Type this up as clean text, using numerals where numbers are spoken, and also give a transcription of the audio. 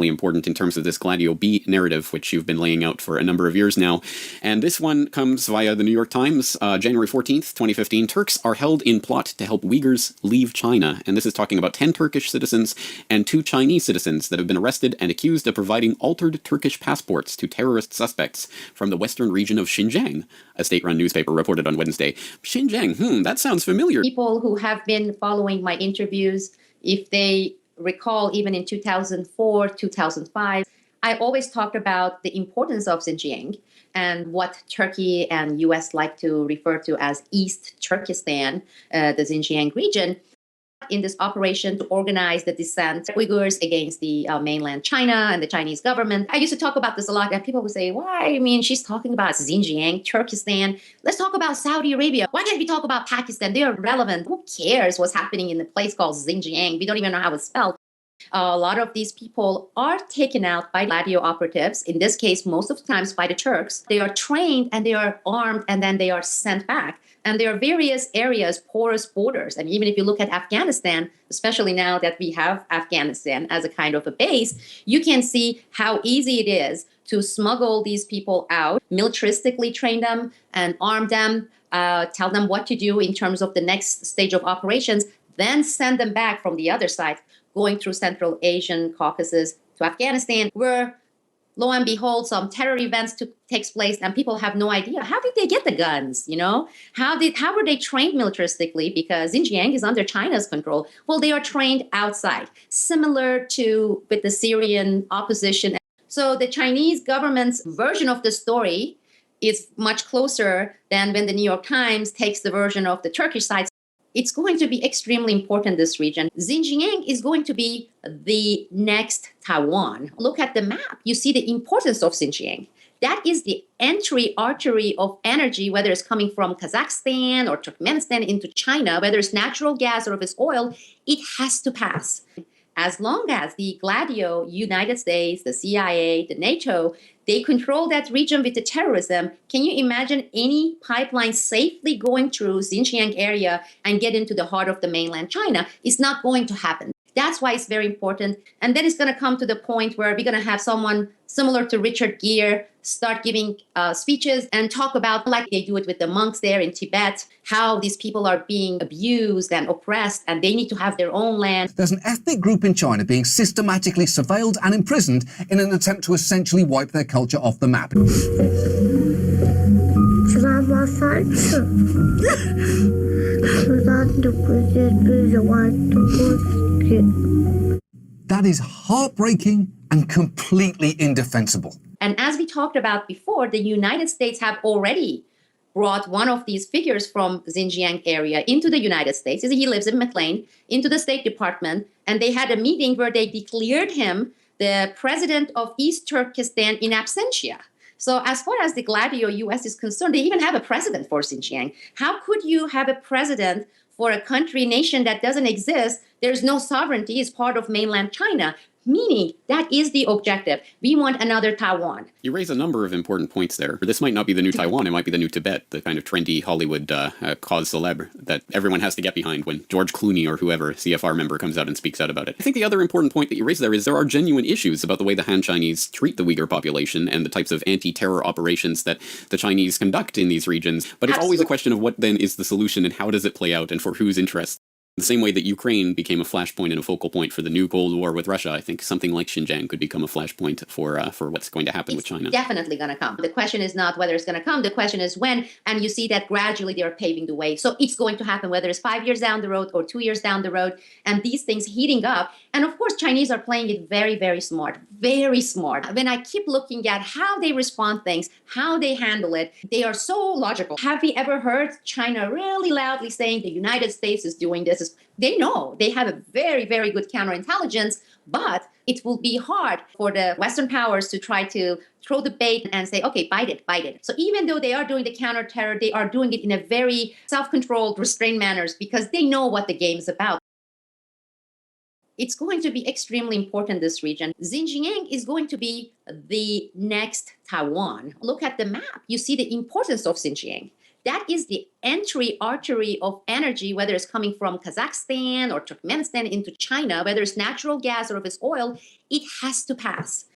incredibly important in terms of this Gladio B narrative, which you've been laying out for a number of years now. And this one comes via the New York Times, January 14th, 2015. Turks are held in plot to help Uyghurs leave China. And this is talking about 10 Turkish citizens and 2 Chinese citizens that have been arrested and accused of providing altered Turkish passports to terrorist suspects from the western region of Xinjiang, a state-run newspaper reported on Wednesday. Xinjiang, that sounds familiar. People who have been following my interviews, if they recall, even in 2004, 2005, I always talked about the importance of Xinjiang and what Turkey and US like to refer to as East Turkestan, the Xinjiang region, in this operation to organize the dissent of Uyghurs against the mainland China and the Chinese government. I used to talk about this a lot, and people would say, why? I mean, she's talking about Xinjiang, Turkestan. Let's talk about Saudi Arabia. Why can't we talk about Pakistan? They are relevant. Who cares what's happening in the place called Xinjiang? We don't even know how it's spelled. A lot of these people are taken out by Gladio operatives, in this case, most of the times by the Turks. They are trained and they are armed and then they are sent back. And there are various areas, porous borders. And even if you look at Afghanistan, especially now that we have Afghanistan as a kind of a base, you can see how easy it is to smuggle these people out, militaristically train them and arm them, tell them what to do in terms of the next stage of operations, then send them back from the other side, going through Central Asian Caucasus to Afghanistan, where lo and behold, some terror events takes place and people have no idea. How did they get the guns? How were they trained militaristically? Because Xinjiang is under China's control. Well, they are trained outside, similar to with the Syrian opposition. So the Chinese government's version of the story is much closer than when the New York Times takes the version of the Turkish side. It's going to be extremely important, this region. Xinjiang is going to be the next Taiwan. Look at the map. You see the importance of Xinjiang. That is the entry artery of energy, whether it's coming from Kazakhstan or Turkmenistan into China, whether it's natural gas or if it's oil, it has to pass. As long as the Gladio, United States, the CIA, the NATO, they control that region with the terrorism, can you imagine any pipeline safely going through Xinjiang area and get into the heart of the mainland China? It's not going to happen. That's why it's very important. And then it's going to come to the point where we're going to have someone similar to Richard Gere start giving speeches and talk about, like they do it with the monks there in Tibet, how these people are being abused and oppressed and they need to have their own land. There's an ethnic group in China being systematically surveilled and imprisoned in an attempt to essentially wipe their culture off the map. That is heartbreaking and completely indefensible. And as we talked about before, the United States have already brought one of these figures from Xinjiang area into the United States. He lives in McLean, into the State Department, and they had a meeting where they declared him the president of East Turkestan in absentia. So as far as the Gladio US is concerned, they even have a president for Xinjiang. How could you have a president for a country, nation that doesn't exist? There's no sovereignty, it's part of mainland China. Meaning that is the objective. We want another Taiwan. You raise a number of important points there. This might not be the new Taiwan, it might be the new Tibet, the kind of trendy Hollywood cause célèbre that everyone has to get behind when George Clooney or whoever, CFR member, comes out and speaks out about it. I think the other important point that you raise there is there are genuine issues about the way the Han Chinese treat the Uyghur population and the types of anti-terror operations that the Chinese conduct in these regions. But it's always a question of what then is the solution and how does it play out and for whose interest. The same way that Ukraine became a flashpoint and a focal point for the new Cold War with Russia, I think something like Xinjiang could become a flashpoint for what's going to happen with China. Definitely going to come. The question is not whether it's going to come. The question is when. And you see that gradually they are paving the way. So it's going to happen, whether it's 5 years down the road or 2 years down the road. And these things heating up. And of course, Chinese are playing it very, very smart. Very smart. When I keep looking at how they respond things, how they handle it, they are so logical. Have we ever heard China really loudly saying the United States is doing this? They know they have a very, very good counterintelligence, but it will be hard for the Western powers to try to throw the bait and say, okay, bite it, bite it. So even though they are doing the counter-terror, they are doing it in a very self-controlled, restrained manners because they know what the game is about. It's going to be extremely important, this region. Xinjiang is going to be the next Taiwan. Look at the map. You see the importance of Xinjiang. That is the entry artery of energy, whether it's coming from Kazakhstan or Turkmenistan into China, whether it's natural gas or if it's oil, it has to pass.